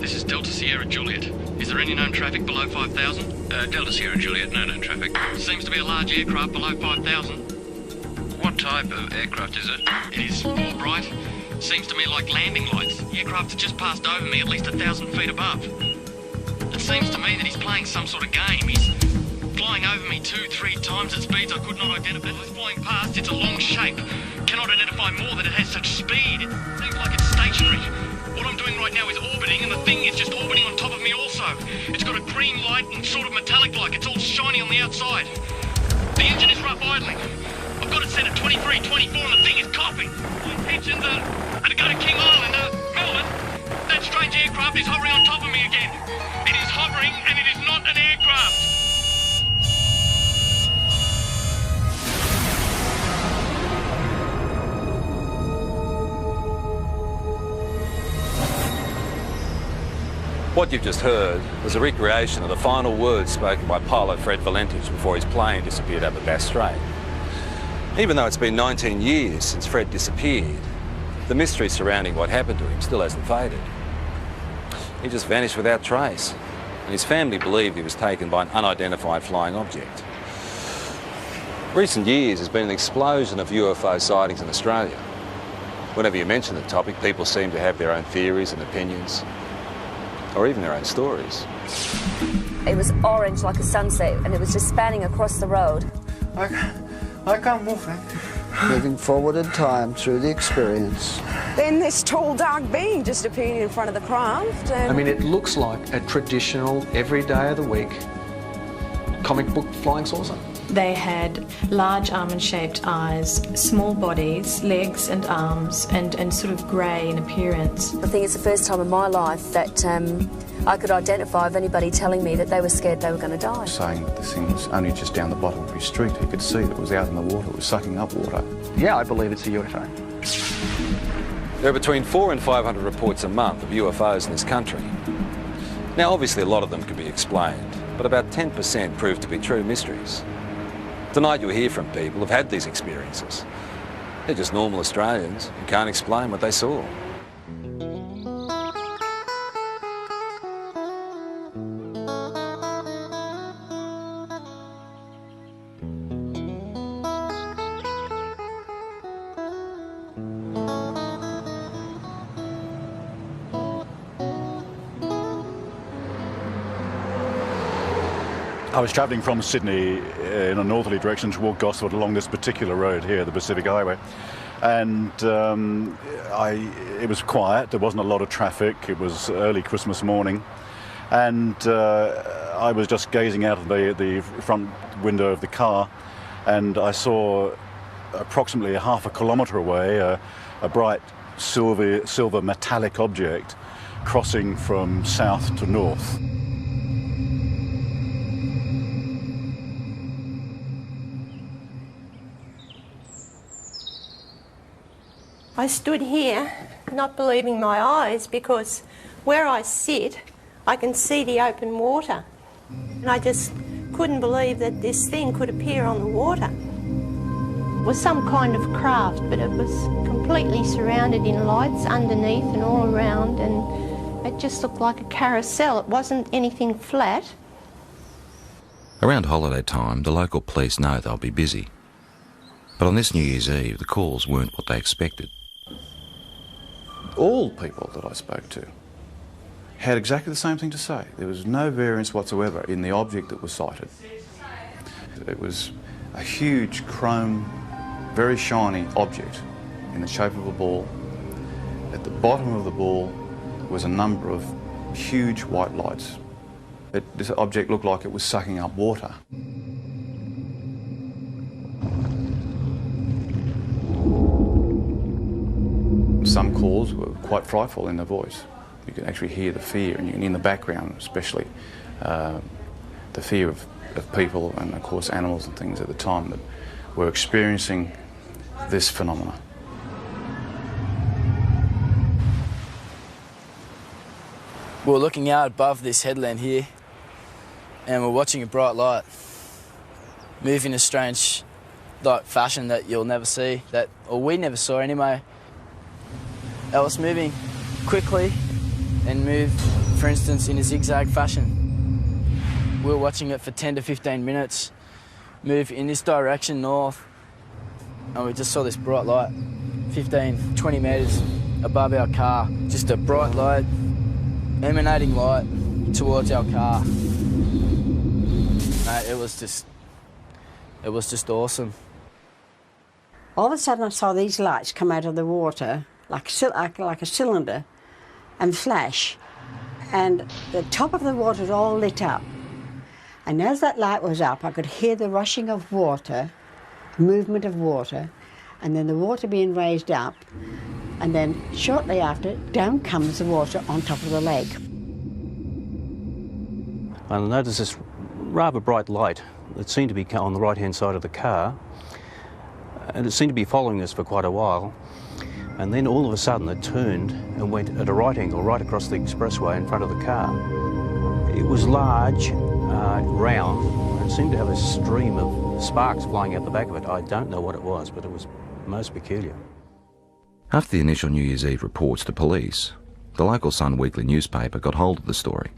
This is Delta Sierra Juliet. Is there any known traffic below 5,000? Delta Sierra Juliet, no known traffic. Seems to be a large aircraft below 5,000. What type of aircraft is it? It is more bright. Seems to me like landing lights. The aircraft has just passed over me at least 1,000 feet above. It seems to me that he's playing some sort of game. He's flying over me 2-3 times at speeds I could not identify. As it's flying past, it's a long shape. Cannot identify more that it has such speed. It seems like it's stationary. What I'm doing right now is orbiting, and the thing is just orbiting on top of me also. It's got a green light and sort of metallic-like. It's all shiny on the outside. The engine is rough idling. I've got it set at 23, 24, and the thing is coughing. My intentions are to go to King Island, Melbourne. That strange aircraft is hovering on top of me again. It is hovering, and it is not an aircraft. What you've just heard was a recreation of the final words spoken by pilot Fred Valentich before his plane disappeared over Bass Strait. Even though it's been 19 years since Fred disappeared, the mystery surrounding what happened to him still hasn't faded. He just vanished without trace, and his family believed he was taken by an unidentified flying object. Recent years has been an explosion of UFO sightings in Australia. Whenever you mention the topic, people seem to have their own theories and opinions, or even their own stories. It was orange like a sunset, and it was just spanning across the road. I can't move, man. Moving forward in time through the experience. Then this tall, dark being just appeared in front of the craft. And I mean, it looks like a traditional, every day of the week, comic book flying saucer. They had large almond-shaped eyes, small bodies, legs and arms, and sort of grey in appearance. I think it's the first time in my life that I could identify of anybody telling me that they were scared they were going to die. Saying that this thing was only just down the bottom of his street. He could see that it was out in the water, it was sucking up water. Yeah, I believe it's a UFO. There are between 400 and 500 reports a month of UFOs in this country. Now, obviously a lot of them can be explained, but about 10% prove to be true mysteries. Tonight you'll hear from people who've had these experiences. They're just normal Australians who can't explain what they saw. I was travelling from Sydney in a northerly direction toward Gosford along this particular road here, the Pacific Highway, and it was quiet. There wasn't a lot of traffic. It was early Christmas morning, and I was just gazing out of the front window of the car, and I saw approximately half a kilometre away a bright silver metallic object crossing from south to north. I stood here not believing my eyes, because where I sit I can see the open water, and I just couldn't believe that this thing could appear on the water. It was some kind of craft, but it was completely surrounded in lights underneath and all around, and it just looked like a carousel. It wasn't anything flat. Around holiday time, the local police know they'll be busy. But on this New Year's Eve, the calls weren't what they expected. All people that I spoke to had exactly the same thing to say. There was no variance whatsoever in the object that was sighted. It was a huge chrome, very shiny object in the shape of a ball. At the bottom of the ball was a number of huge white lights. This object looked like it was sucking up water. Some calls were quite frightful in their voice. You could actually hear the fear, and in the background especially, the fear of people and of course animals and things at the time that were experiencing this phenomena. We're looking out above this headland here, and we're watching a bright light move in a strange fashion that you'll never see, or we never saw anyway. It was moving quickly and move, for instance, in a zigzag fashion. We were watching it for 10 to 15 minutes, move in this direction north, and we just saw this bright light 15, 20 metres above our car. Just a bright light, emanating light towards our car. Mate, it was just awesome. All of a sudden I saw these lights come out of the water like a cylinder and flash, and the top of the water was all lit up. And as that light was up, I could hear the rushing of water, movement of water, and then the water being raised up, and then shortly after, down comes the water on top of the lake. I noticed this rather bright light that seemed to be on the right-hand side of the car, and it seemed to be following us for quite a while. And then all of a sudden it turned and went at a right angle right across the expressway in front of the car. It was large, round, and seemed to have a stream of sparks flying out the back of it. I don't know what it was, but it was most peculiar. After the initial New Year's Eve reports to police, the local Sun Weekly newspaper got hold of the story.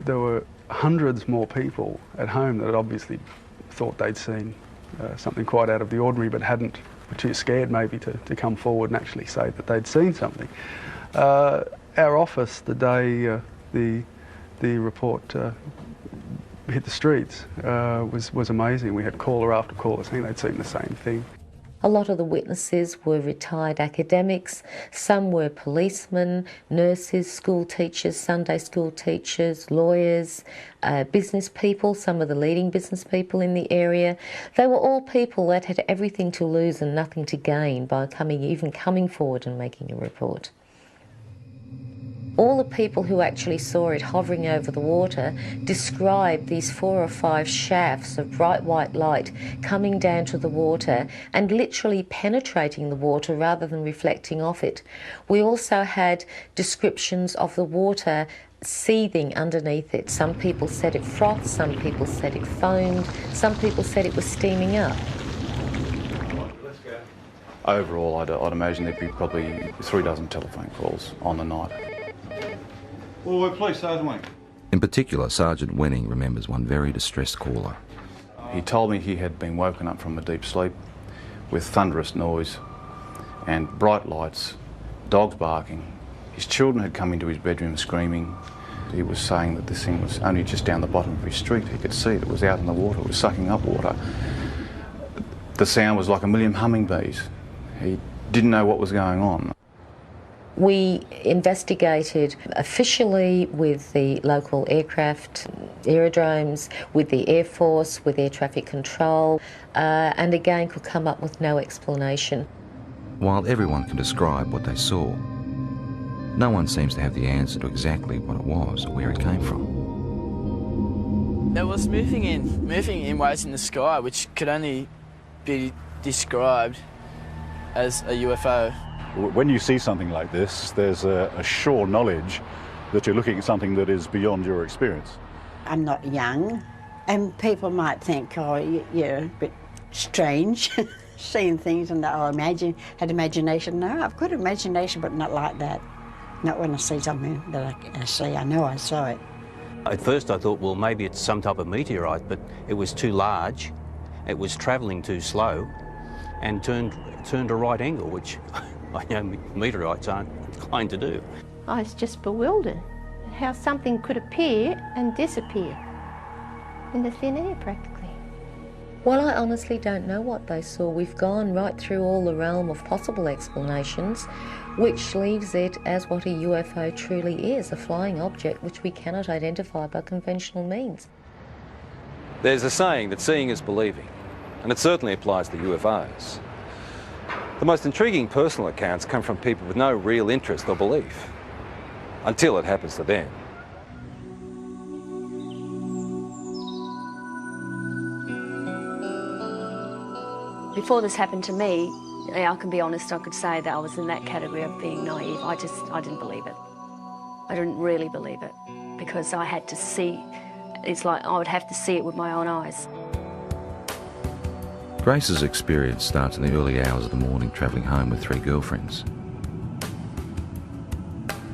There were hundreds more people at home that had obviously thought they'd seen something quite out of the ordinary, but were too scared maybe to come forward and actually say that they'd seen something. Our office, the day the report hit the streets, was amazing. We had caller after caller saying they'd seen the same thing. A lot of the witnesses were retired academics, some were policemen, nurses, school teachers, Sunday school teachers, lawyers, business people, some of the leading business people in the area. They were all people that had everything to lose and nothing to gain by even coming forward and making a report. All the people who actually saw it hovering over the water described these 4 or 5 shafts of bright white light coming down to the water and literally penetrating the water rather than reflecting off it. We also had descriptions of the water seething underneath it. Some people said it frothed, some people said it foamed, some people said it was steaming up. Overall, I'd imagine there'd be probably 3 dozen telephone calls on the night. Well, we're police, Sergeant Wenning. In particular, Sergeant Wenning remembers one very distressed caller. He told me he had been woken up from a deep sleep with thunderous noise and bright lights, dogs barking. His children had come into his bedroom screaming. He was saying that this thing was only just down the bottom of his street. He could see it was out in the water, it was sucking up water. The sound was like a million hummingbees. He didn't know what was going on. We investigated officially with the local aircraft, aerodromes, with the Air Force, with air traffic control, and again could come up with no explanation. While everyone can describe what they saw, no one seems to have the answer to exactly what it was or where it came from. It was moving in waves in the sky, which could only be described as a UFO. When you see something like this, there's a sure knowledge that you're looking at something that is beyond your experience. I'm not young, and people might think, oh, you're a bit strange, seeing things and had imagination. No, I've got imagination, but not like that. Not when I see something that I see. I know I saw it. At first I thought, well, maybe it's some type of meteorite, but it was too large, it was travelling too slow, and turned a right angle, which I know meteorites aren't inclined to do. I was just bewildered at how something could appear and disappear in the thin air practically. Well, I honestly don't know what they saw. We've gone right through all the realm of possible explanations, which leaves it as what a UFO truly is, a flying object which we cannot identify by conventional means. There's a saying that seeing is believing, and it certainly applies to UFOs. The most intriguing personal accounts come from people with no real interest or belief, until it happens to them. Before this happened to me, I can be honest, I could say that I was in that category of being naive. I didn't believe it. I didn't really believe it, because I had to see, it's like I would have to see it with my own eyes. Grace's experience starts in the early hours of the morning travelling home with 3 girlfriends.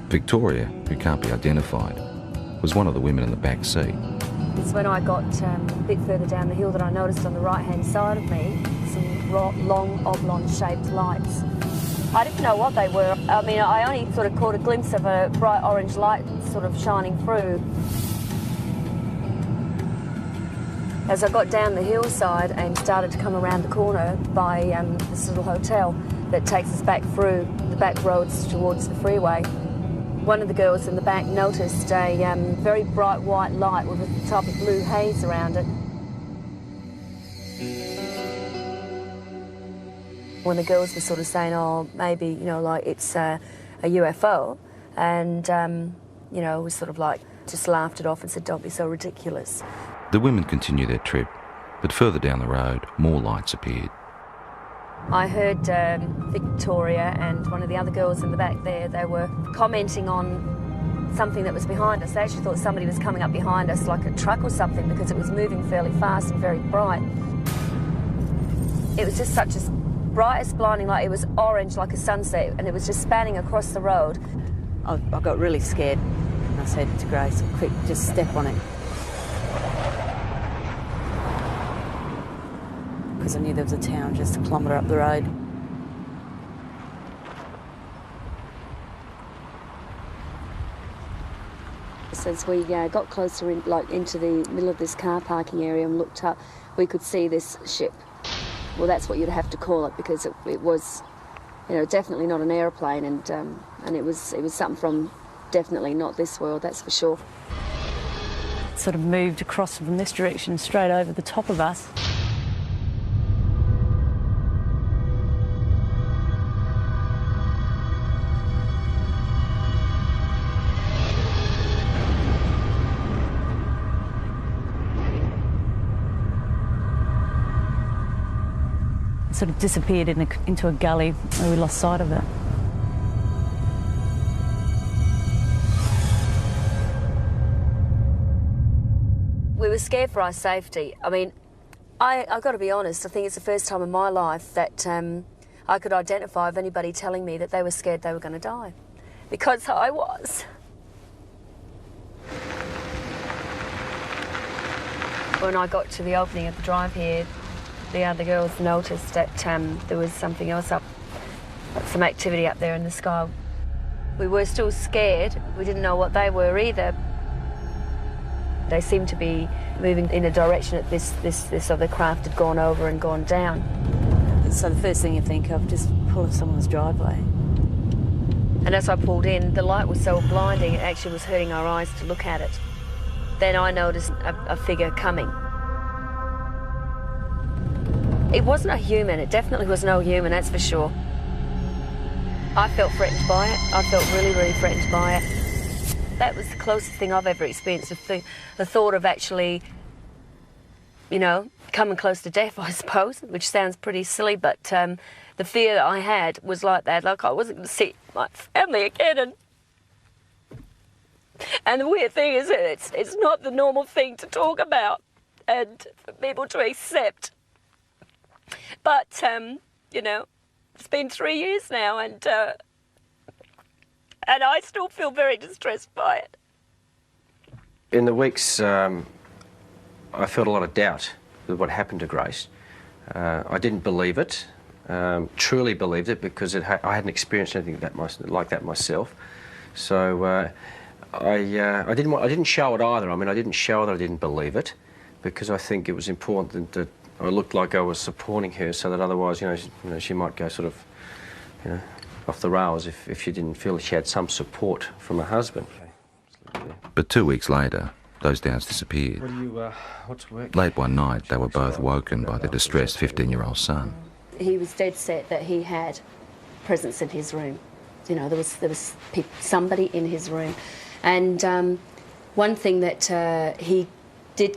Victoria, who can't be identified, was one of the women in the back seat. It's when I got a bit further down the hill that I noticed on the right-hand side of me some long oblong-shaped lights. I didn't know what they were. I mean, I only sort of caught a glimpse of a bright orange light sort of shining through. As I got down the hillside and started to come around the corner by this little hotel that takes us back through the back roads towards the freeway, one of the girls in the back noticed a very bright white light with a type of blue haze around it. When the girls were sort of saying, oh, maybe, you know, like it's a UFO, and, you know, we sort of like just laughed it off and said, don't be so ridiculous. The women continued their trip, but further down the road, more lights appeared. I heard Victoria and one of the other girls in the back there, they were commenting on something that was behind us. They actually thought somebody was coming up behind us, like a truck or something, because it was moving fairly fast and very bright. It was just such a bright as blinding light. It was orange like a sunset, and it was just spanning across the road. I got really scared, and I said to Grace, quick, just step on it. Because I knew there was a town just a kilometre up the road. So as we got closer into the middle of this car parking area and looked up, we could see this ship. Well, that's what you'd have to call it, because it was, you know, definitely not an aeroplane, and it was something from definitely not this world, that's for sure. It sort of moved across from this direction straight over the top of us. Sort of disappeared into a gully where we lost sight of it. We were scared for our safety. I mean, I've got to be honest, I think it's the first time in my life that I could identify of anybody telling me that they were scared they were going to die. Because I was. When I got to the opening of the drive here, the other girls noticed that there was something else up, some activity up there in the sky. We were still scared. We didn't know what they were either. They seemed to be moving in a direction that this other craft had gone over and gone down. So the first thing you think of, just pull off someone's driveway. And as I pulled in, the light was so blinding, it actually was hurting our eyes to look at it. Then I noticed a figure coming. It wasn't a human, it definitely was no human, that's for sure. I felt threatened by it. I felt really, really threatened by it. That was the closest thing I've ever experienced, the thought of actually, you know, coming close to death, I suppose, which sounds pretty silly, but the fear that I had was like that, like I wasn't going to see my family again. And the weird thing is that it's not the normal thing to talk about and for people to accept. But, you know, it's been 3 years now, and I still feel very distressed by it. In the weeks, I felt a lot of doubt with what happened to Grace. I didn't believe it, truly believed it, because I hadn't experienced anything like that myself. So I didn't show it either. I mean, I didn't show that I didn't believe it, because I think it was important that I looked like I was supporting her, so that otherwise, you know, she might go sort of, you know, off the rails if she didn't feel she had some support from her husband. But 2 weeks later, those doubts disappeared. What's work? Late one night, they were both woken by their distressed 15-year-old son. He was dead set that he had presence in his room. You know, there was somebody in his room. And one thing that he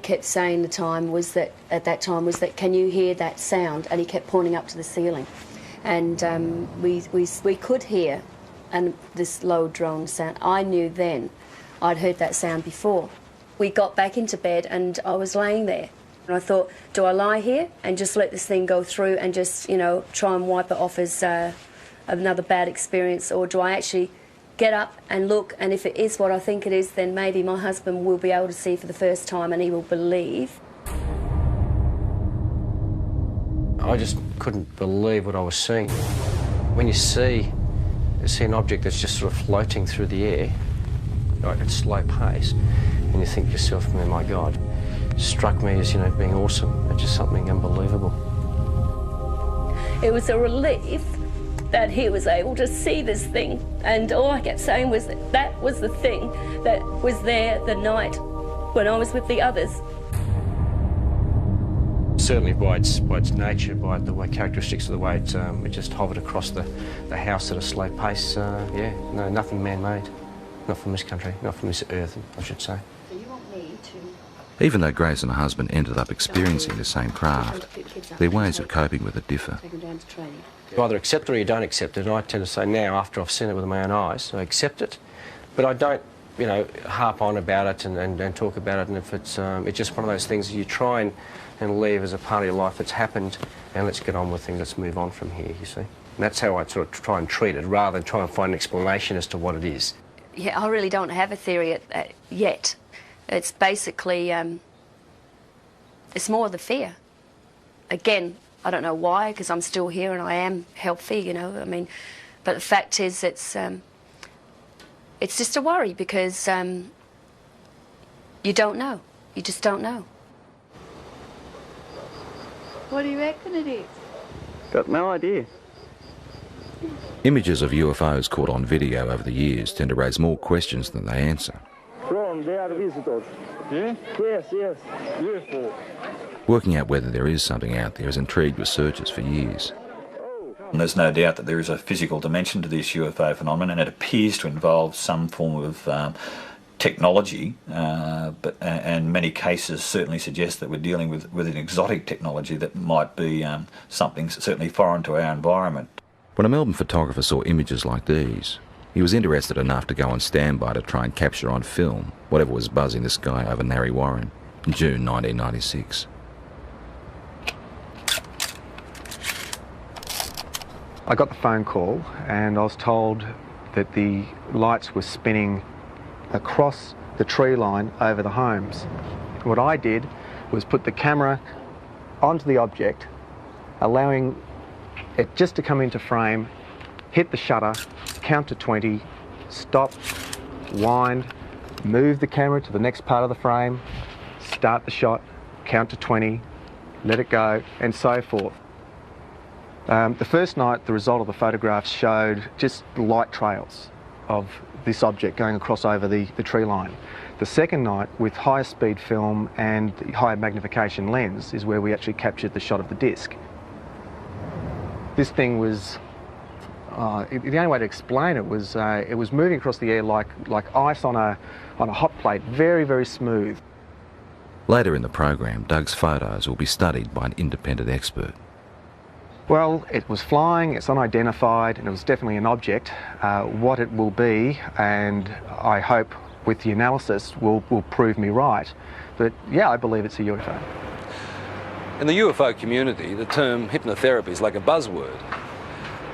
kept saying at that time was that, can you hear that sound? And he kept pointing up to the ceiling. And we could hear this low drone sound. I knew then I'd heard that sound before. We got back into bed and I was laying there. And I thought, do I lie here and just let this thing go through and just, you know, try and wipe it off as another bad experience, or do I actually get up and look, and if it is what I think it is, then maybe my husband will be able to see for the first time and he will believe. I just couldn't believe what I was seeing. When you see an object that's just sort of floating through the air, like at slow pace, and you think to yourself, oh my God, it struck me as, you know, being awesome. It's just something unbelievable. It was a relief that he was able to see this thing, and all I kept saying was that that was the thing that was there the night when I was with the others. Certainly by its nature, by the way, characteristics of the way it just hovered across the house at a slow pace, yeah, no, nothing man-made. Not from this country, not from this earth, I should say. So you want me to... Even though Grace and her husband ended up experiencing the same craft, their ways of coping with it differ. You either accept it or you don't accept it, and I tend to say now, after I've seen it with my own eyes, I accept it, but I don't, you know, harp on about it and talk about it, and if it's just one of those things you try and leave as a part of your life that's happened, and let's get on with things, let's move on from here, you see. And that's how I sort of try and treat it, rather than try and find an explanation as to what it is. Yeah, I really don't have a theory yet. It's basically, it's more the fear. Again, I don't know why, because I'm still here and I am healthy, you know, I mean, but the fact is it's just a worry because you don't know. You just don't know. What do you reckon it is? Got no idea. Images of UFOs caught on video over the years tend to raise more questions than they answer. Ron, they are visitors. Yeah? Yes, yes. UFO. Working out whether there is something out there has intrigued researchers for years. There's no doubt that there is a physical dimension to this UFO phenomenon, and it appears to involve some form of technology, and many cases certainly suggest that we're dealing with an exotic technology that might be something certainly foreign to our environment. When a Melbourne photographer saw images like these, he was interested enough to go on standby to try and capture on film whatever was buzzing the sky over Narre Warren in June 1996. I got the phone call and I was told that the lights were spinning across the tree line over the homes. What I did was put the camera onto the object, allowing it just to come into frame, hit the shutter, count to 20, stop, wind, move the camera to the next part of the frame, start the shot, count to 20, let it go, and so forth. The first night, the result of the photographs showed just light trails of this object going across over the tree line. The second night, with higher speed film and the higher magnification lens, is where we actually captured the shot of the disc. This thing was, the only way to explain it was moving across the air like ice on a hot plate, very, very smooth. Later in the program, Doug's photos will be studied by an independent expert. Well, it was flying, it's unidentified, and it was definitely an object. What it will be, and I hope with the analysis will prove me right, but yeah, I believe it's a UFO. In the UFO community, the term hypnotherapy is like a buzzword.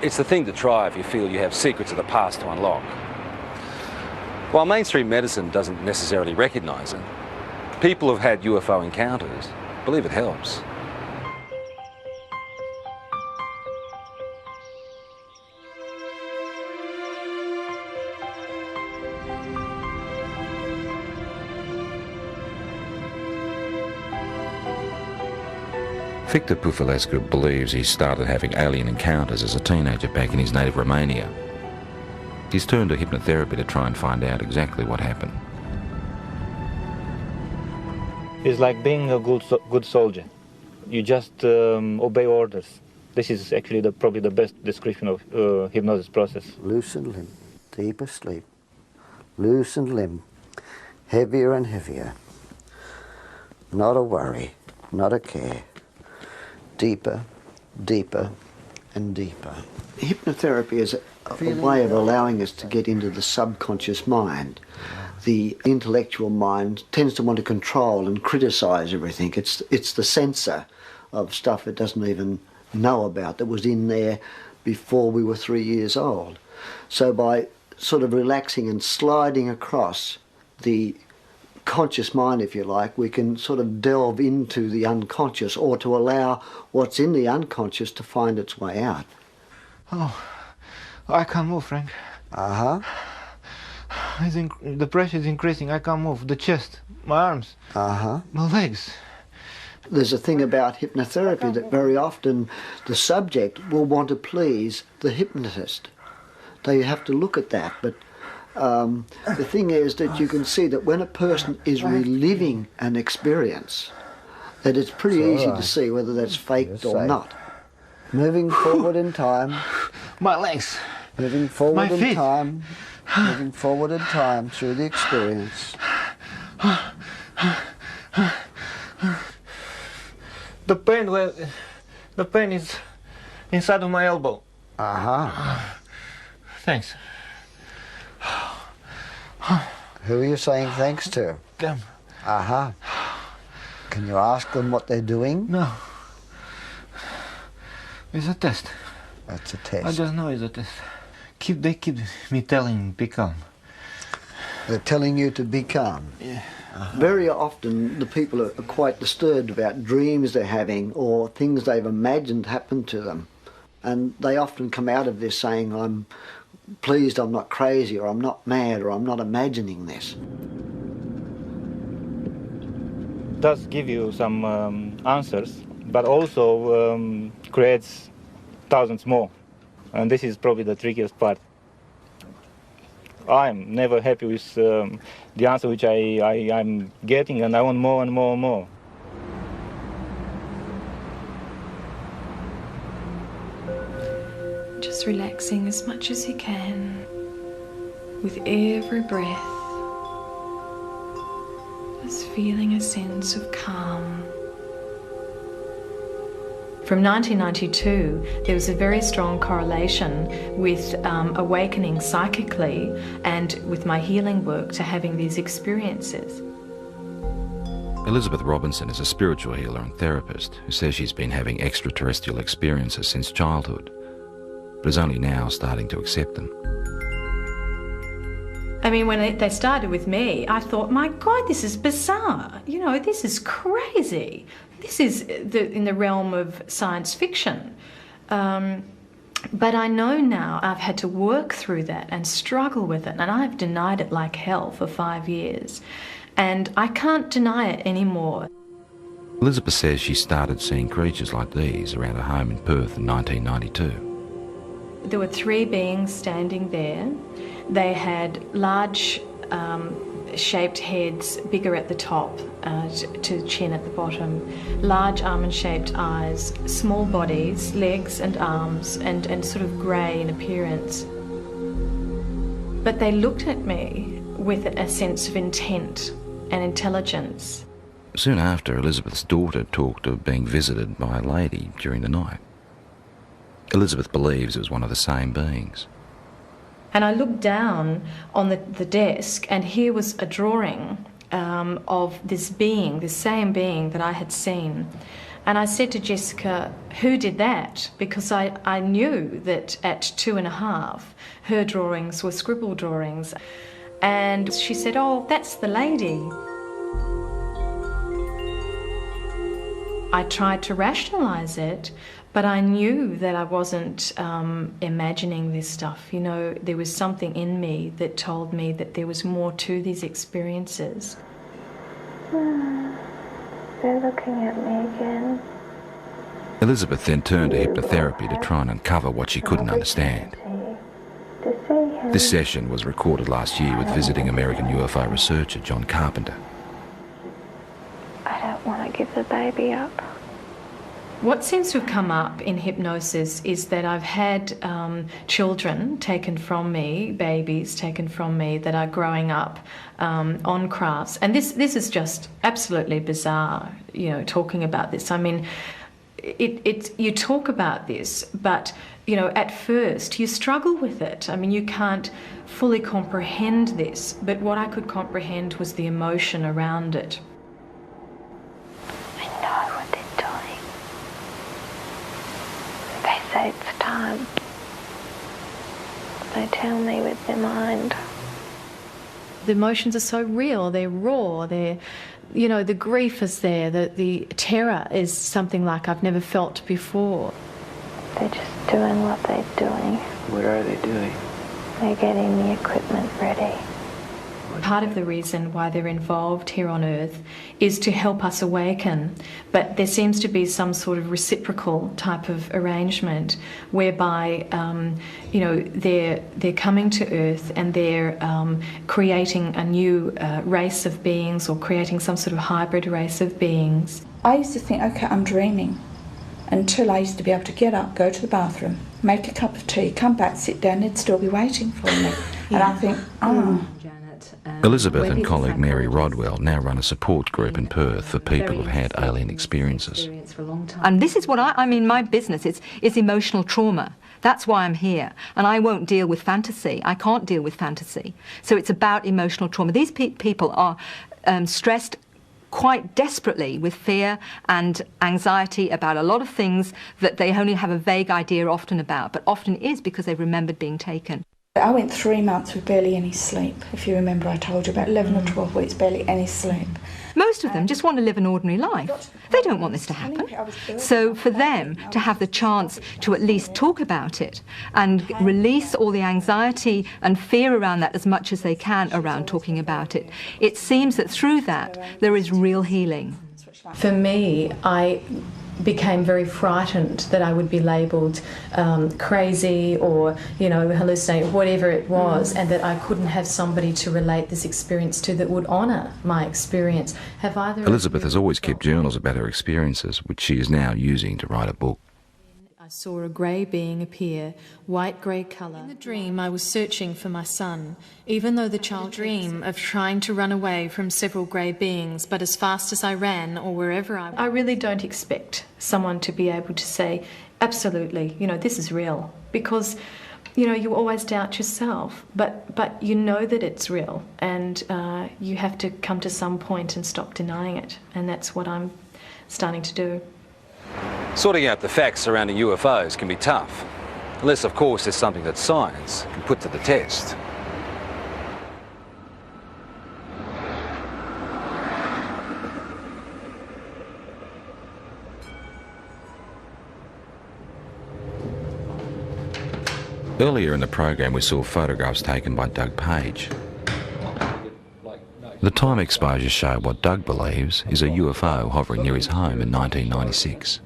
It's the thing to try if you feel you have secrets of the past to unlock. While mainstream medicine doesn't necessarily recognise it, people who've had UFO encounters believe it helps. Victor Pufulescu believes he started having alien encounters as a teenager back in his native Romania. He's turned to hypnotherapy to try and find out exactly what happened. It's like being a good soldier. You just obey orders. This is actually probably the best description of hypnosis process. Loosened limb, deeper sleep. Loosened limb, heavier and heavier. Not a worry, not a care. Deeper, deeper, and deeper. Hypnotherapy is a way of allowing us to get into the subconscious mind. The intellectual mind tends to want to control and criticise everything. It's the censor of stuff it doesn't even know about that was in there before we were 3 years old. So by sort of relaxing and sliding across the conscious mind, if you like, we can sort of delve into the unconscious, or to allow what's in the unconscious to find its way out. Oh, I can't move, Frank. Uh-huh. The pressure is increasing. I can't move. The chest, my arms, uh-huh, my legs. There's a thing about hypnotherapy that very often the subject will want to please the hypnotist. So you have to look at that. But the thing is that you can see that when a person is reliving an experience, that it's pretty easy to see whether that's faked or not. Moving forward in time. My legs. Moving forward My in feet. time. Moving forward in time through the experience. The pain is inside of my elbow. Uh-huh. Thanks. Who are you saying thanks to? Them. Uh-huh. Can you ask them what they're doing? No. It's a test. That's a test. I just know it's a test. They keep me telling, be calm. They're telling you to be calm? Yeah. Uh-huh. Very often the people are quite disturbed about dreams they're having or things they've imagined happen to them. And they often come out of this saying, I'm pleased I'm not crazy, or I'm not mad, or I'm not imagining this. It does give you some answers, but also creates thousands more. And this is probably the trickiest part. I'm never happy with the answer which I'm getting, and I want more and more and more. Just relaxing as much as you can with every breath. Just feeling a sense of calm. From 1992, there was a very strong correlation with awakening psychically and with my healing work to having these experiences. Elizabeth Robinson is a spiritual healer and therapist who says she's been having extraterrestrial experiences since childhood, but is only now starting to accept them. I mean, when they started with me, I thought, my God, this is bizarre. You know, this is crazy. This is in the realm of science fiction. But I know now I've had to work through that and struggle with it, and I've denied it like hell for 5 years. And I can't deny it anymore. Elizabeth says she started seeing creatures like these around her home in Perth in 1992. There were 3 beings standing there. They had large shaped heads, bigger at the top to chin at the bottom, large almond-shaped eyes, small bodies, legs and arms, and sort of grey in appearance. But they looked at me with a sense of intent and intelligence. Soon after, Elizabeth's daughter talked of being visited by a lady during the night. Elizabeth believes it was one of the same beings. And I looked down on the desk, and here was a drawing of this being, this same being that I had seen. And I said to Jessica, who did that? Because I knew that at 2.5, her drawings were scribble drawings. And she said, oh, that's the lady. I tried to rationalise it, but I knew that I wasn't imagining this stuff. You know, there was something in me that told me that there was more to these experiences. They're looking at me again. Elizabeth then turned to hypnotherapy to try and uncover what she couldn't understand. This session was recorded last year with visiting American UFO researcher John Carpenter. I don't want to give the baby up. What seems to have come up in hypnosis is that I've had children taken from me, babies taken from me that are growing up on crafts. And this is just absolutely bizarre, you know, talking about this. I mean, you talk about this, but, you know, at first you struggle with it. I mean, you can't fully comprehend this, but what I could comprehend was the emotion around it. I know what they're doing. They say it's time. they tell me with their mind. The emotions are so real, they're raw, they're, you know, the grief is there, the terror is something like I've never felt before. They're just doing what they're doing. What are they doing? They're getting the equipment ready. Part of the reason why they're involved here on Earth is to help us awaken, but there seems to be some sort of reciprocal type of arrangement whereby, you know, they're coming to Earth and they're creating a new race of beings, or creating some sort of hybrid race of beings. I used to think, okay, I'm dreaming, until I used to be able to get up, go to the bathroom, make a cup of tea, come back, sit down, they'd still be waiting for me. And I think, oh. Elizabeth and colleague Mary Rodwell now run a support group in Perth for people who've had alien experiences. And this is what I mean, my business is emotional trauma. That's why I'm here. And I won't deal with fantasy. I can't deal with fantasy. So it's about emotional trauma. These people are stressed quite desperately with fear and anxiety about a lot of things that they only have a vague idea often about, but often is because they've remembered being taken. I went 3 months with barely any sleep. If you remember, I told you about 11 or 12 weeks, barely any sleep. Most of them just want to live an ordinary life. They don't want this to happen. So for them to have the chance to at least talk about it and release all the anxiety and fear around that as much as they can around talking about it, it seems that through that there is real healing. For me, I became very frightened that I would be labelled crazy or, you know, hallucinating, whatever it was, and that I couldn't have somebody to relate this experience to that would honour my experience. Have either Elizabeth has always kept journals about her experiences, which she is now using to write a book. I saw a grey being appear, white-grey colour. In the dream, I was searching for my son, even though the child dream of trying to run away from several grey beings, but as fast as I ran or wherever I really don't expect someone to be able to say, absolutely, you know, this is real, because, you know, you always doubt yourself, but you know that it's real, and you have to come to some point and stop denying it, and that's what I'm starting to do. Sorting out the facts surrounding UFOs can be tough, unless of course there's something that science can put to the test. Earlier in the program we saw photographs taken by Doug Page. The time exposures show what Doug believes is a UFO hovering near his home in 1996.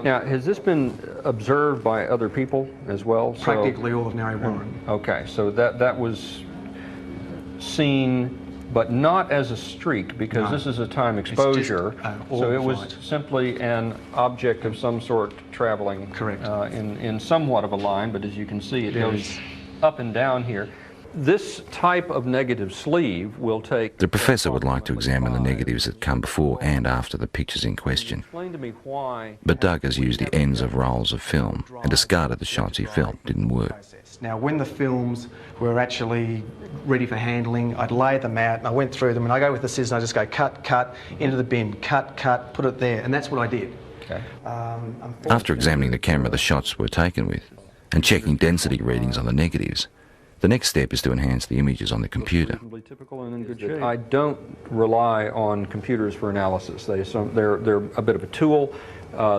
Now, has this been observed by other people as well? Practically all of Narre Warren. Okay, so that was seen, but not as a streak, because this is a time exposure. So it was simply an object of some sort traveling. Correct. In somewhat of a line, but as you can see, it goes up and down here. This type of negative sleeve will take... The professor would like to examine the negatives that come before and after the pictures in question. Explain to me why... But Doug has used the ends of rolls of film and discarded the shots he felt didn't work. Now, when the films were actually ready for handling, I'd lay them out and I went through them and I go with the scissors and I just go cut, cut, into the bin, cut, cut, put it there, and that's what I did. Okay. After examining the camera the shots were taken with and checking density readings on the negatives, the next step is to enhance the images on the computer. I don't rely on computers for analysis. They're a bit of a tool.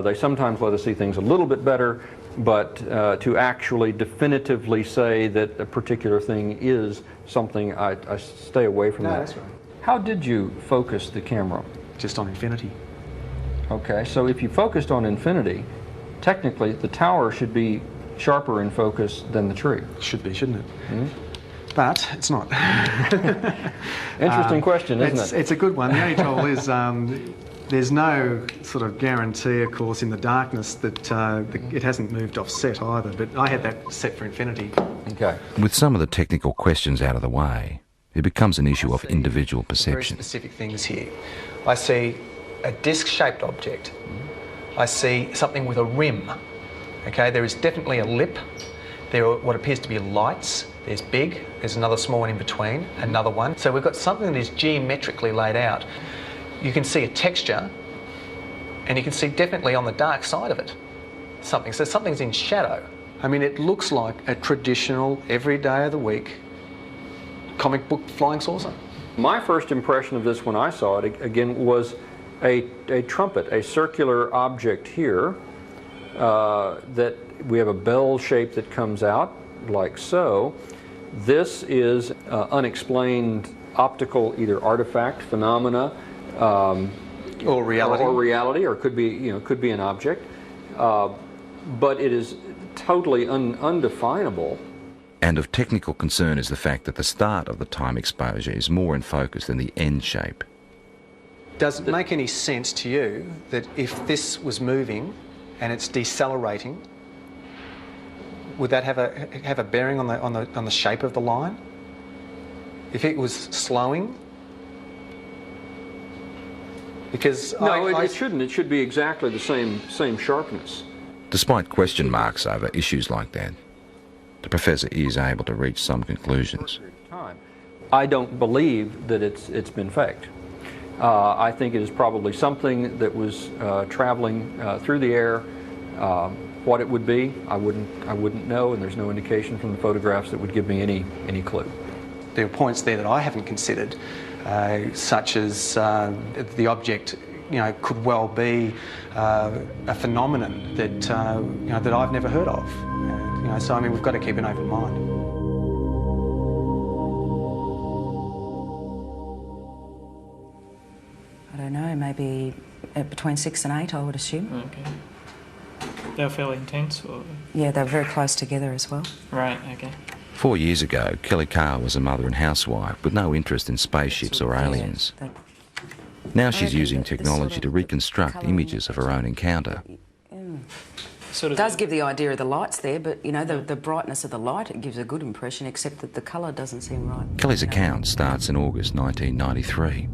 They sometimes let us see things a little bit better, but to actually definitively say that a particular thing is something, I stay away from that. That's right. How did you focus the camera? Just on infinity. Okay, so if you focused on infinity, technically the tower should be sharper in focus than the tree. Should be, shouldn't it? Mm-hmm. But it's not. Interesting question, isn't it? It's a good one. The only trouble is there's no sort of guarantee, of course, in the darkness that it hasn't moved off set either, but I had that set for infinity. Okay. With some of the technical questions out of the way, it becomes an issue of individual perception. Very specific things here. I see a disc-shaped object. I see something with a rim. Okay, there is definitely a lip. There are what appears to be lights. There's big, there's another small one in between, another one. So we've got something that is geometrically laid out. You can see a texture, and you can see definitely on the dark side of it something. So something's in shadow. I mean, it looks like a traditional, every day of the week, comic book flying saucer. My first impression of this when I saw it, again, was a trumpet, a circular object here that we have a bell shape that comes out like so. This is unexplained optical either artifact, phenomena, or reality, or could be, could be an object, but it is totally undefinable. And of technical concern is the fact that the start of the time exposure is more in focus than the end shape. Does it make any sense to you that if this was moving and it's decelerating, would that have a bearing on the shape of the line? If it was slowing? Because no, it shouldn't. It should be exactly the same sharpness. Despite question marks over issues like that, the professor is able to reach some conclusions. I don't believe that it's been faked. I think it is probably something that was traveling through the air. What it would be, I wouldn't know, and there's no indication from the photographs that would give me any clue. There are points there that I haven't considered, such as the object, could well be a phenomenon that that I've never heard of. So I mean, we've got to keep an open mind. I don't know, maybe between 6 and 8, I would assume. Okay. They were fairly intense, or? Yeah, they were very close together as well. Right, okay. 4 years ago, Kelly Carr was a mother and housewife with no interest in spaceships or aliens. Now she's using technology to reconstruct images of her own encounter. It does give the idea of the lights there, but the brightness of the light, it gives a good impression, except that the colour doesn't seem right. Kelly's account starts in August 1993.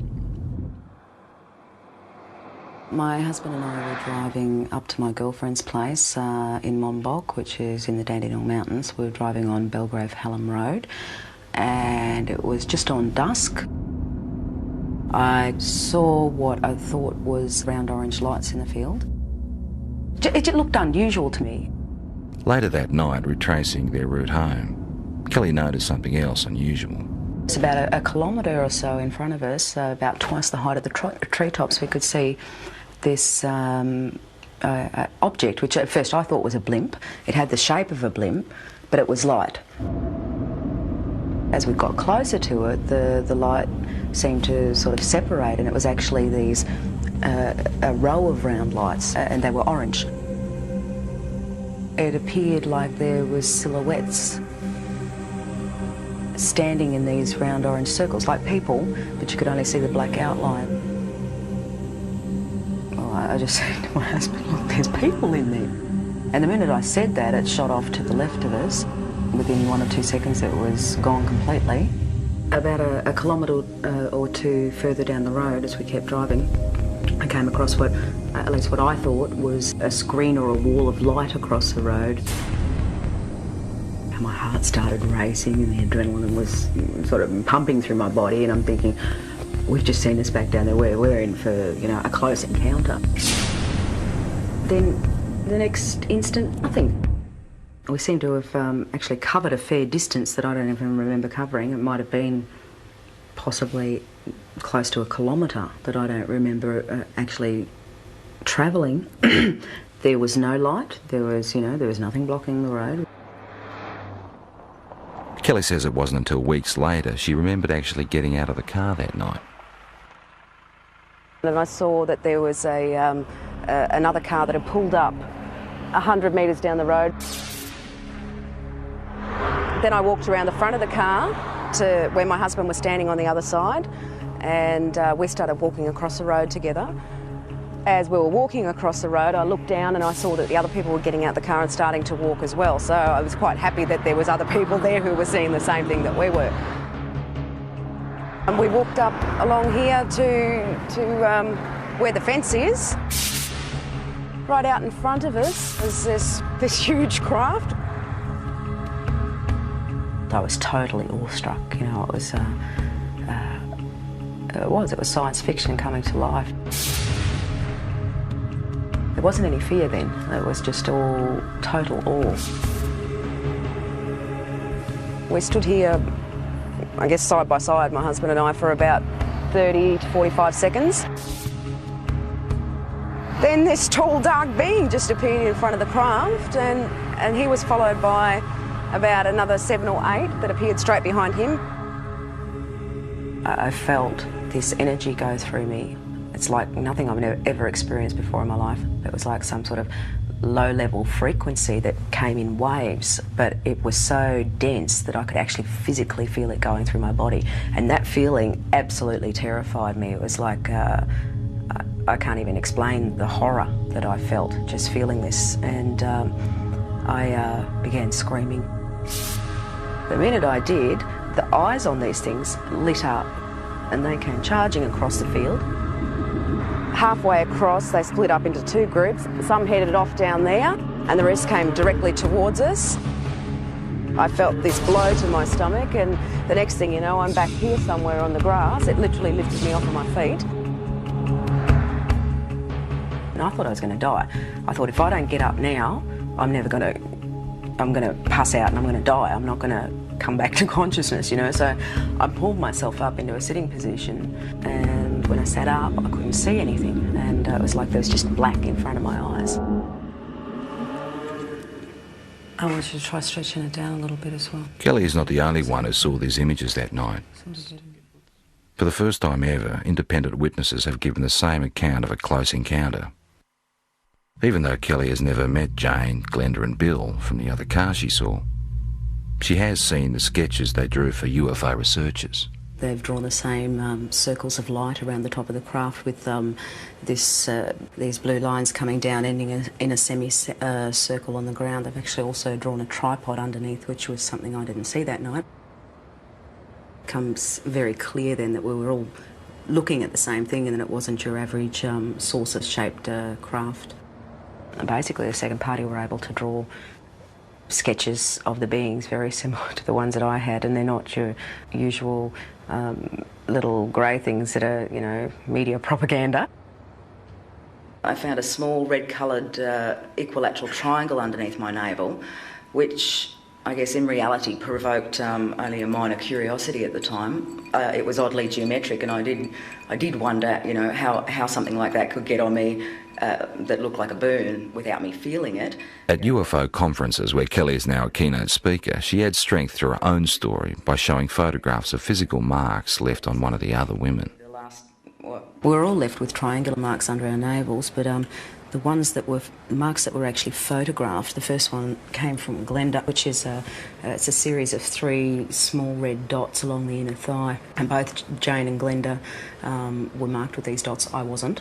My husband and I were driving up to my girlfriend's place in Monbulk, which is in the Dandenong Mountains. We were driving on Belgrave Hallam Road, and it was just on dusk. I saw what I thought was round orange lights in the field. It looked unusual to me. Later that night, retracing their route home, Kelly noticed something else unusual. It's about a kilometre or so in front of us, about twice the height of the treetops. We could see this object, which at first I thought was a blimp. It had the shape of a blimp, but it was light. As we got closer to it, the light seemed to sort of separate, and it was actually these a row of round lights, and they were orange. It appeared like there was silhouettes standing in these round orange circles, like people, but you could only see the black outline. Well, I just said to my husband, look, there's people in there. And the minute I said that, it shot off to the left of us. Within 1 or 2 seconds, it was gone completely. About a kilometre or two further down the road, as we kept driving, I came across at least what I thought was a screen or a wall of light across the road. And my heart started racing and the adrenaline was sort of pumping through my body, and I'm thinking, we've just seen us back down there, we're in for, a close encounter. Then the next instant, nothing. We seem to have actually covered a fair distance that I don't even remember covering. It might have been possibly close to a kilometre that I don't remember actually travelling. There was no light. There was nothing blocking the road. Kelly says it wasn't until weeks later she remembered actually getting out of the car that night. And I saw that there was another car that had pulled up 100 metres down the road. Then I walked around the front of the car to where my husband was standing on the other side, and we started walking across the road together. As we were walking across the road, I looked down and I saw that the other people were getting out the car and starting to walk as well. So I was quite happy that there was other people there who were seeing the same thing that we were. And we walked up along here to where the fence is. Right out in front of us is this huge craft. I was totally awestruck, it was science fiction coming to life. There wasn't any fear then, it was just all total awe. We stood here, I guess side by side, my husband and I, for about 30 to 45 seconds. Then this tall, dark being just appeared in front of the craft, and he was followed by about another 7 or 8 that appeared straight behind him. I felt this energy go through me. It's like nothing I've ever experienced before in my life. It was like some sort of low-level frequency that came in waves, but it was so dense that I could actually physically feel it going through my body. And that feeling absolutely terrified me. It was like, I can't even explain the horror that I felt just feeling this. And I began screaming. The minute I did, the eyes on these things lit up and they came charging across the field. Halfway across, they split up into 2 groups. Some headed off down there and the rest came directly towards us. I felt this blow to my stomach, and the next thing you know, I'm back here somewhere on the grass. It literally lifted me off of my feet. And I thought I was going to die. I thought if I don't get up now, I'm going to pass out and I'm going to die. I'm not going to come back to consciousness, you know. So I pulled myself up into a sitting position, and when I sat up, I couldn't see anything, and it was like there was just black in front of my eyes. I want you to try stretching it down a little bit as well. Kelly is not the only one who saw these images that night. For the first time ever, independent witnesses have given the same account of a close encounter. Even though Kelly has never met Jane, Glenda and Bill from the other car she saw, she has seen the sketches they drew for UFO researchers. They've drawn the same circles of light around the top of the craft with these blue lines coming down, ending in a semicircle on the ground. They've actually also drawn a tripod underneath, which was something I didn't see that night. It becomes very clear then that we were all looking at the same thing and that it wasn't your average saucer-shaped craft. And basically, the second party were able to draw sketches of the beings very similar to the ones that I had, and they're not your usual little grey things that are, you know, media propaganda. I found a small red-coloured equilateral triangle underneath my navel, which I guess in reality provoked only a minor curiosity at the time. It was oddly geometric, and I did wonder, you know, how something like that could get on me that looked like a burn without me feeling it. At UFO conferences, where Kelly is now a keynote speaker, she adds strength to her own story by showing photographs of physical marks left on one of the other women. We were all left with triangular marks under our navels, but the ones that were marks that were actually photographed, the first one came from Glenda, which is it's a series of 3 small red dots along the inner thigh, and both Jane and Glenda were marked with these dots. I wasn't.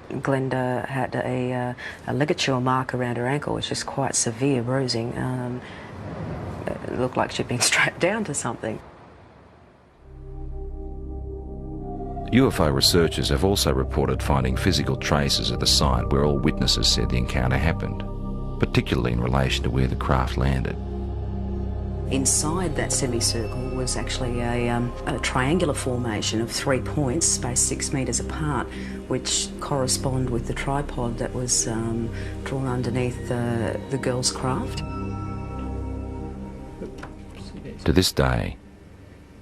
Glenda had a ligature mark around her ankle, which is quite severe bruising. It looked like she'd been strapped down to something. UFO researchers have also reported finding physical traces at the site where all witnesses said the encounter happened, particularly in relation to where the craft landed. Inside that semicircle was actually a triangular formation of 3 points spaced 6 metres apart, which correspond with the tripod that was drawn underneath the girl's craft. To this day,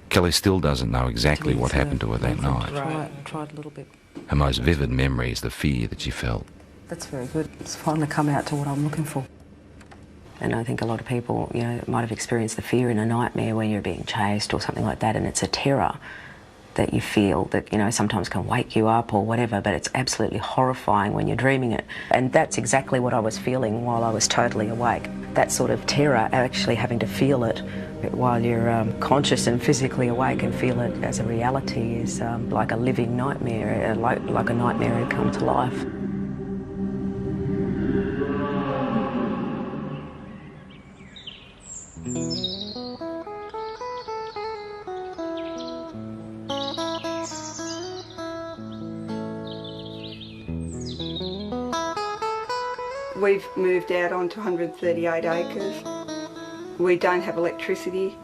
Kelly still doesn't know exactly what happened to her that night. Tried a little bit. Her most vivid memory is the fear that she felt. That's very good. It's finally come out to what I'm looking for. And I think a lot of people, you know, might have experienced the fear in a nightmare when you're being chased or something like that, and it's a terror that you feel that, you know, sometimes can wake you up or whatever, but it's absolutely horrifying when you're dreaming it. And that's exactly what I was feeling while I was totally awake. That sort of terror, actually having to feel it while you're conscious and physically awake and feel it as a reality, is like a living nightmare, like a nightmare had come to life. We've moved out onto 138 acres. We don't have electricity.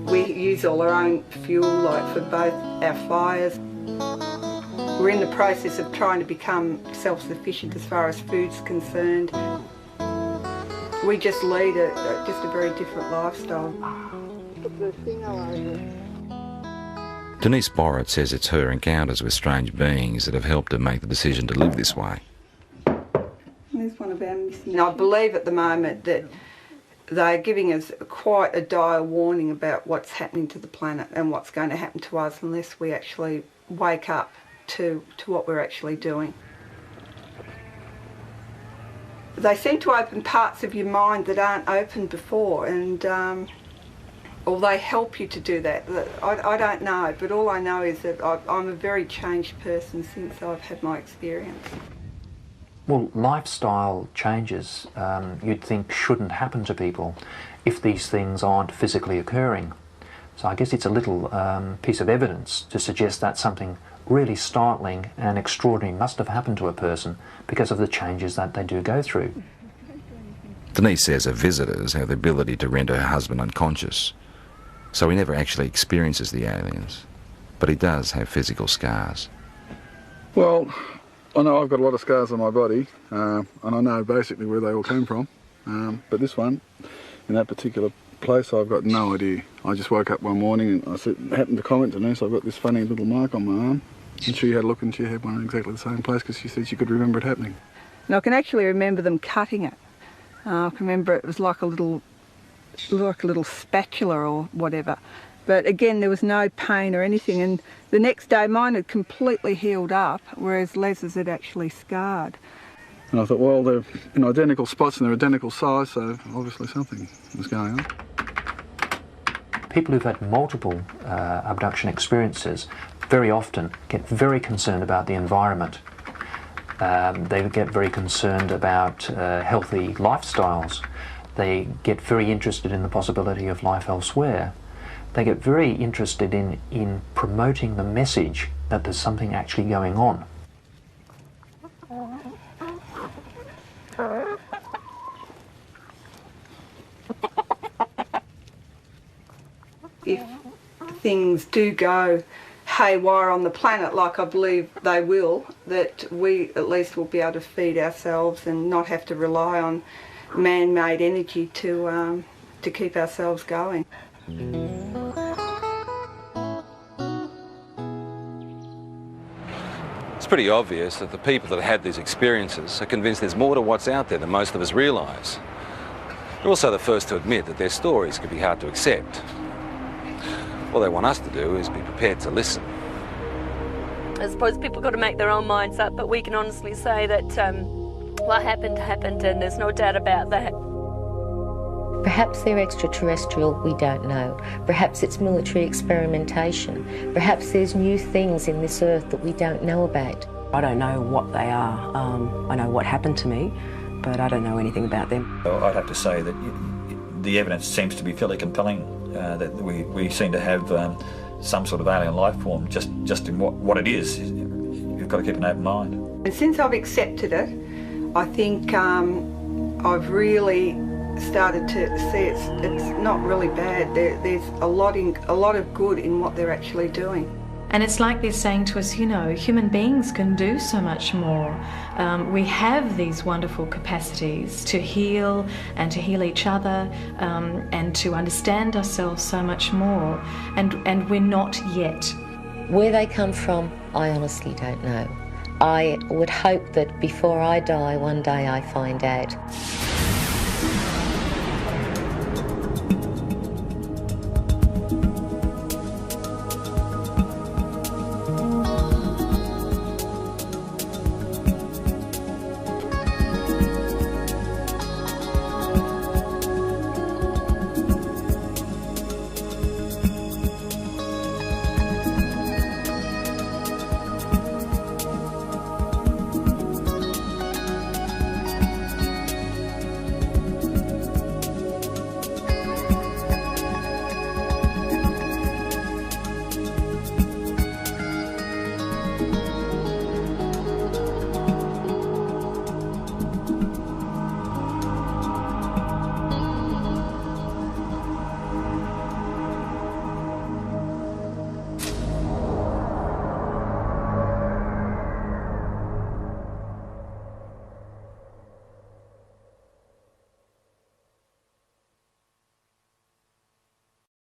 We use all our own fuel, like for both our fires. We're in the process of trying to become self-sufficient as far as food's concerned. We just lead just a very different lifestyle. Denise Borrett says it's her encounters with strange beings that have helped her make the decision to live this way. There's one of our missing. I believe at the moment that they're giving us quite a dire warning about what's happening to the planet and what's going to happen to us unless we actually wake up to what we're actually doing. They seem to open parts of your mind that aren't open before, and or they help you to do that. I don't know, but all I know is that I'm a very changed person since I've had my experience. Well, lifestyle changes you'd think shouldn't happen to people if these things aren't physically occurring. So I guess it's a little piece of evidence to suggest that something really startling and extraordinary must have happened to a person because of the changes that they do go through. Denise says her visitors have the ability to render her husband unconscious, so he never actually experiences the aliens, but he does have physical scars. Well, I know I've got a lot of scars on my body, and I know basically where they all came from, but this one, in that particular place, I've got no idea. I just woke up one morning and I happened to comment to Denise, I've got this funny little mark on my arm, and she had a look and she had one in exactly the same place because she said she could remember it happening. And I can actually remember them cutting it. I can remember it was like a little spatula or whatever. But again, there was no pain or anything, and the next day mine had completely healed up, whereas Les's had actually scarred. And I thought, well, they're in identical spots and they're identical size, so obviously something was going on. People who've had multiple abduction experiences very often get very concerned about the environment. They get very concerned about healthy lifestyles. They get very interested in the possibility of life elsewhere. They get very interested in promoting the message that there's something actually going on. If things do go haywire on the planet, like I believe they will, that we at least will be able to feed ourselves and not have to rely on man-made energy to keep ourselves going. It's pretty obvious that the people that had these experiences are convinced there's more to what's out there than most of us realise. They're also the first to admit that their stories can be hard to accept. All they want us to do is be prepared to listen. I suppose people got to make their own minds up, but we can honestly say that what happened, happened, and there's no doubt about that. Perhaps they're extraterrestrial, we don't know. Perhaps it's military experimentation. Perhaps there's new things in this earth that we don't know about. I don't know what they are. I know what happened to me, but I don't know anything about them. I'd have to say that the evidence seems to be fairly compelling, that we seem to have some sort of alien life form, just in what it is. You've got to keep an open mind. And since I've accepted it, I think I've really started to see it's not really bad. There's a lot of good in what they're actually doing. And it's like they're saying to us, you know, human beings can do so much more. We have these wonderful capacities to heal and to heal each other and to understand ourselves so much more. And we're not yet. Where they come from, I honestly don't know. I would hope that before I die, one day I find out.